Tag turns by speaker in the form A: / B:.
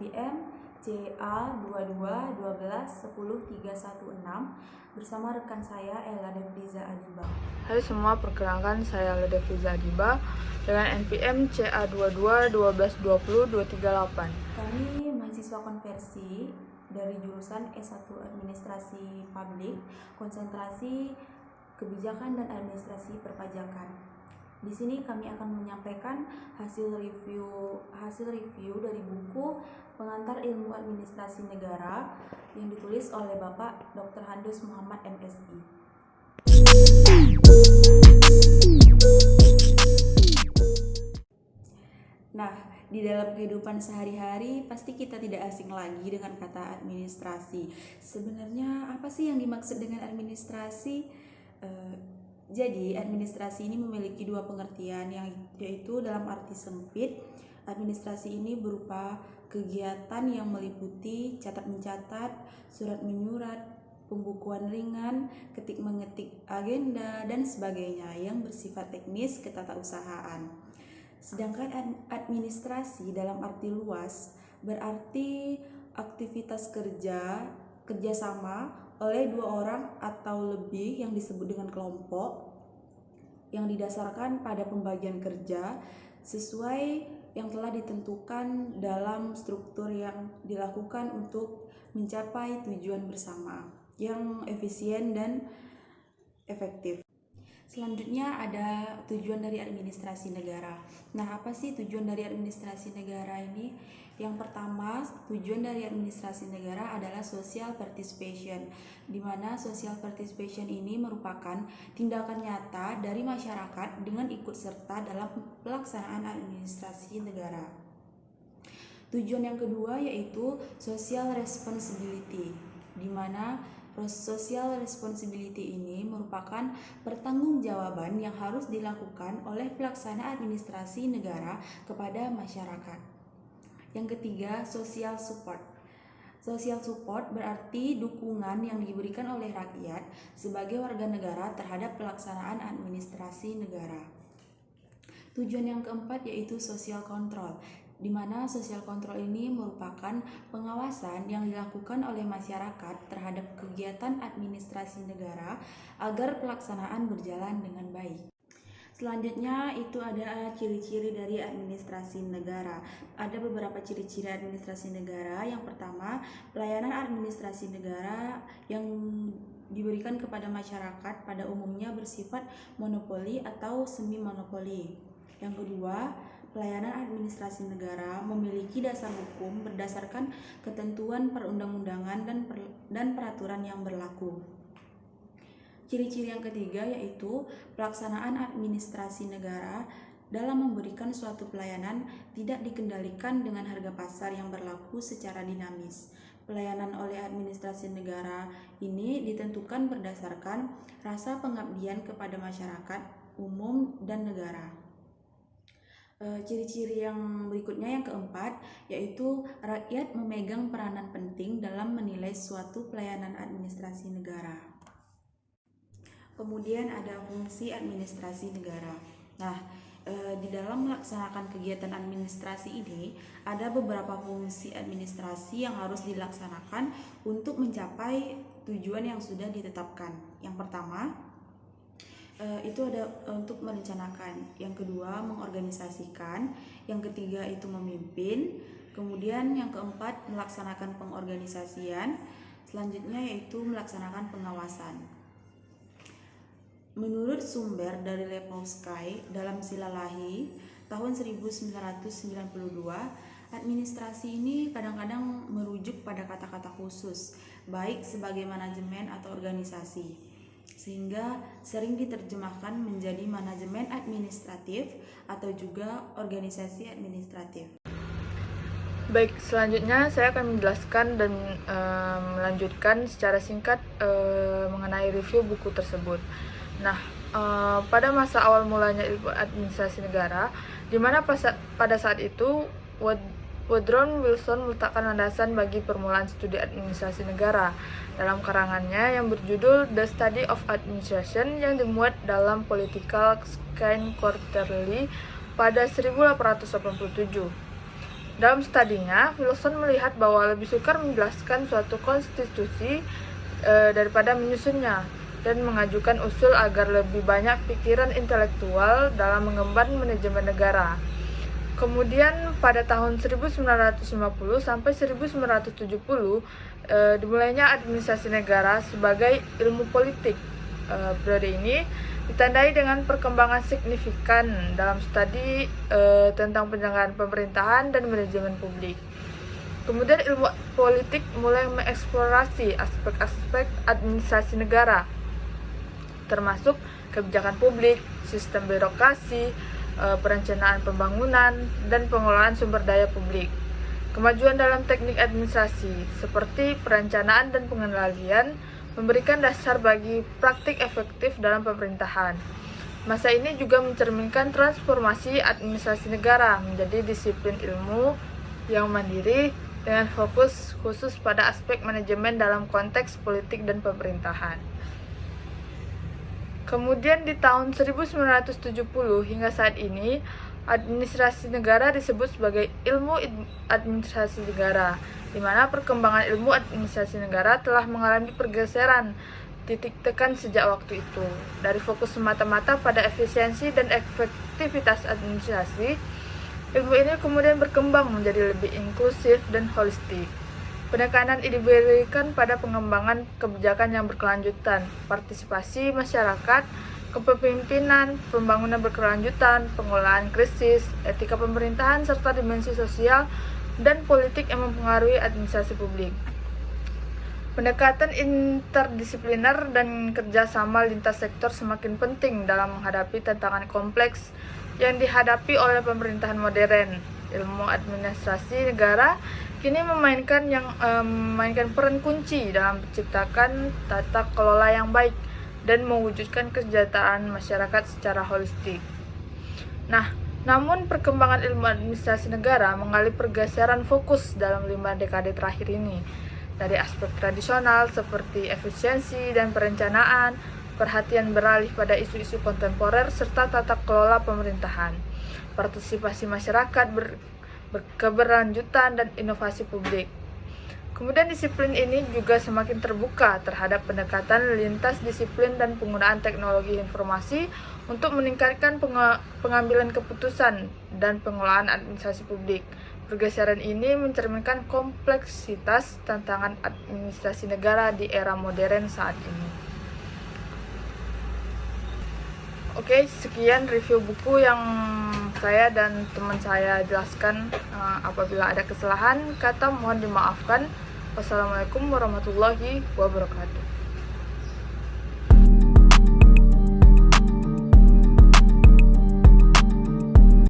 A: NPM CA2212110316 bersama rekan saya Ella Devriza Adiba.
B: Hai semua, perkenalkan saya Ella Devriza Adiba dengan NPM CA2212202338.
A: Kami mahasiswa konversi dari jurusan S1 Administrasi Publik, konsentrasi Kebijakan dan Administrasi Perpajakan. Di sini kami akan menyampaikan hasil review dari buku Pengantar Ilmu Administrasi Negara yang ditulis oleh Bapak Dr. Handus Muhammad MSI. Nah, di dalam kehidupan sehari-hari pasti kita tidak asing lagi dengan kata administrasi. Sebenarnya apa sih yang dimaksud dengan administrasi? Jadi administrasi ini memiliki dua pengertian, yaitu dalam arti sempit, administrasi ini berupa kegiatan yang meliputi catat-mencatat, surat-menyurat, pembukuan ringan, ketik-mengetik agenda, dan sebagainya yang bersifat teknis ketatausahaan. Sedangkan administrasi dalam arti luas berarti aktivitas kerjasama oleh dua orang atau lebih yang disebut dengan kelompok yang didasarkan pada pembagian kerja sesuai yang telah ditentukan dalam struktur yang dilakukan untuk mencapai tujuan bersama yang efisien dan efektif. Selanjutnya ada tujuan dari administrasi negara. Nah, apa sih tujuan dari administrasi negara ini? Yang pertama, tujuan dari administrasi negara adalah social participation, di mana social participation ini merupakan tindakan nyata dari masyarakat dengan ikut serta dalam pelaksanaan administrasi negara. Tujuan yang kedua yaitu social responsibility, di mana social responsibility ini merupakan pertanggungjawaban yang harus dilakukan oleh pelaksana administrasi negara kepada masyarakat. Yang ketiga, social support. Social support berarti dukungan yang diberikan oleh rakyat sebagai warga negara terhadap pelaksanaan administrasi negara. Tujuan yang keempat yaitu social control, di mana social control ini merupakan pengawasan yang dilakukan oleh masyarakat terhadap kegiatan administrasi negara agar pelaksanaan berjalan dengan baik. Selanjutnya itu ada ciri-ciri dari administrasi negara. Ada beberapa ciri-ciri administrasi negara. Yang pertama, pelayanan administrasi negara yang diberikan kepada masyarakat pada umumnya bersifat monopoli atau semi monopoli. Yang kedua, pelayanan administrasi negara memiliki dasar hukum berdasarkan ketentuan perundang-undangan dan peraturan yang berlaku. Ciri-ciri yang ketiga yaitu pelaksanaan administrasi negara dalam memberikan suatu pelayanan tidak dikendalikan dengan harga pasar yang berlaku secara dinamis. Pelayanan oleh administrasi negara ini ditentukan berdasarkan rasa pengabdian kepada masyarakat, umum, dan negara. Ciri-ciri yang berikutnya yang keempat yaitu rakyat memegang peranan penting dalam menilai suatu pelayanan administrasi negara. Kemudian ada fungsi administrasi negara. Nah, di dalam melaksanakan kegiatan administrasi ini ada beberapa fungsi administrasi yang harus dilaksanakan untuk mencapai tujuan yang sudah ditetapkan. Yang pertama, itu ada untuk merencanakan, yang kedua mengorganisasikan, yang ketiga itu memimpin, kemudian yang keempat melaksanakan pengorganisasian, selanjutnya yaitu melaksanakan pengawasan. Menurut sumber dari Lepowski dalam Silalahi tahun 1992, administrasi ini kadang-kadang merujuk pada kata-kata khusus, baik sebagai manajemen atau organisasi, sehingga sering diterjemahkan menjadi manajemen administratif atau juga organisasi administratif.
B: Baik, selanjutnya saya akan menjelaskan dan melanjutkan secara singkat mengenai review buku tersebut. Nah, pada masa awal mulanya ilmu administrasi negara, di mana pada saat itu Woodrow Wilson meletakkan landasan bagi permulaan studi administrasi negara dalam karangannya yang berjudul The Study of Administration yang dimuat dalam Political Science Quarterly pada 1887. Dalam studinya, Wilson melihat bahwa lebih sukar menjelaskan suatu konstitusi daripada menyusunnya, dan mengajukan usul agar lebih banyak pikiran intelektual dalam mengemban manajemen negara. Kemudian pada tahun 1950 sampai 1970 dimulainya administrasi negara sebagai ilmu politik. Periode ini ditandai dengan perkembangan signifikan dalam studi tentang penyelenggaraan pemerintahan dan manajemen publik. Kemudian ilmu politik mulai mengeksplorasi aspek-aspek administrasi negara, termasuk kebijakan publik, sistem birokrasi, perencanaan pembangunan, dan pengelolaan sumber daya publik. Kemajuan dalam teknik administrasi seperti perencanaan dan pengendalian memberikan dasar bagi praktik efektif dalam pemerintahan. Masa ini juga mencerminkan transformasi administrasi negara menjadi disiplin ilmu yang mandiri dengan fokus khusus pada aspek manajemen dalam konteks politik dan pemerintahan. Kemudian di tahun 1970 hingga saat ini, administrasi negara disebut sebagai ilmu administrasi negara, di mana perkembangan ilmu administrasi negara telah mengalami pergeseran titik tekan sejak waktu itu. Dari fokus semata-mata pada efisiensi dan efektivitas administrasi, ilmu ini kemudian berkembang menjadi lebih inklusif dan holistik. Penekanan ini diberikan pada pengembangan kebijakan yang berkelanjutan, partisipasi masyarakat, kepemimpinan, pembangunan berkelanjutan, pengelolaan krisis, etika pemerintahan, serta dimensi sosial dan politik yang mempengaruhi administrasi publik. Pendekatan interdisipliner dan kerjasama lintas sektor semakin penting dalam menghadapi tantangan kompleks yang dihadapi oleh pemerintahan modern. Ilmu administrasi negara kini memainkan peran kunci dalam menciptakan tata kelola yang baik dan mewujudkan kesejahteraan masyarakat secara holistik. Namun perkembangan ilmu administrasi negara mengalami pergeseran fokus dalam 5 dekade terakhir ini. Dari aspek tradisional seperti efisiensi dan perencanaan, perhatian beralih pada isu-isu kontemporer serta tata kelola pemerintahan, partisipasi masyarakat, keberlanjutan, dan inovasi publik. Kemudian disiplin ini juga semakin terbuka terhadap pendekatan lintas disiplin dan penggunaan teknologi informasi untuk meningkatkan pengambilan keputusan dan pengelolaan administrasi publik. Pergeseran ini mencerminkan kompleksitas tantangan administrasi negara di era modern saat ini. Oke, sekian review buku yang saya dan teman saya jelaskan. Apabila ada kesalahan kata mohon dimaafkan. Wassalamualaikum warahmatullahi wabarakatuh.